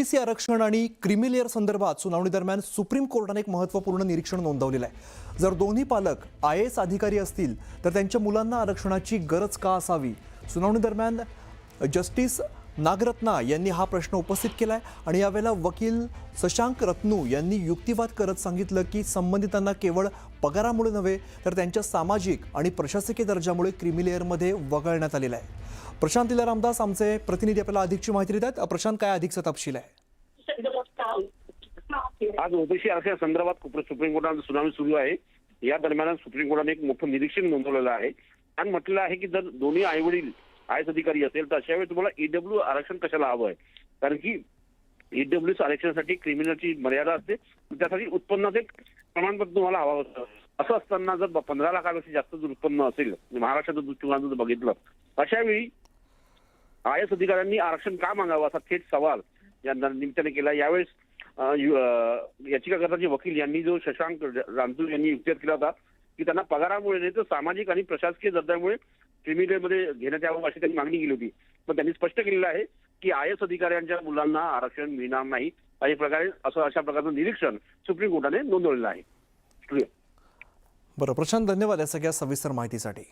OBC आरक्षण आणि creamy layer संदर्भात सुनावणी दरम्यान सुप्रीम कोर्टाने एक महत्त्वपूर्ण निरीक्षण नोंदवलेलं आहे। जर दोन्ही पालक IAS अधिकारी असतील तर त्यांच्या मुलांना आरक्षणाची गरज का असावी। सुनावणी दरम्यान जस्टिस नागरत्ना यांनी हा प्रश्न उपस्थित केलाय आणि यावेळेला वकील शशांक रत्नू यांनी युक्तिवाद करत सांगितलं की संबंधितांना केवळ पगारामुळे नव्हे तर त्यांच्या सामाजिक आणि प्रशासकीय दर्जामुळे क्रीमी लेअरमध्ये वगळण्यात आलेलं आहे। प्रशांत लीला रामदास आमचे प्रतिनिधी आपल्याला अधिकची माहिती देतात। प्रशांत, काय अधिकचा तपशील आहे? आज ओबीसी आरक्षण संदर्भात सुप्रीम कोर्टात सुनावणी सुरू आहे। या दरम्यान सुप्रीम कोर्टाने एक मोठं निरीक्षण नोंदवलेलं आहे आणि म्हटलं आहे की जर दोन्ही आईवडील IAS अधिकारी असेल तर अशा वेळी तुम्हाला EW आरक्षण कशाला हवं आहे, कारण की EW आरक्षणासाठी क्रिमिनलची मर्यादा असते, त्यासाठी उत्पन्नाचे प्रमाणपत्र तुम्हाला हवं असतं। असं असताना जर 15 लाखापेक्षा जास्त जर उत्पन्न असेल महाराष्ट्राचं दृष्टिकोनातून जर बघितलं अशा वेळी IAS अधिकाऱ्यांनी आरक्षण का मागावं असा थेट सवाल या निमित्ताने केला। यावेळेस याचिकाकर्त्याचे वकील यांनी जो शशांक रामतू यांनी युक्तिवाद केला होता की त्यांना पगारामुळे नाही तर सामाजिक आणि प्रशासकीय दर्जामुळे क्रिमिनलमध्ये घेण्यात यावं अशी त्यांनी मागणी केली होती। पण त्यांनी स्पष्ट केलेलं आहे की IAS अधिकाऱ्यांच्या मुलांना आरक्षण मिळणार नाही अशा प्रकारे अशा प्रकारचं निरीक्षण सुप्रीम कोर्टाने नोंदवलेलं आहे। बरं प्रशांत, धन्यवाद या सगळ्या सविस्तर माहितीसाठी।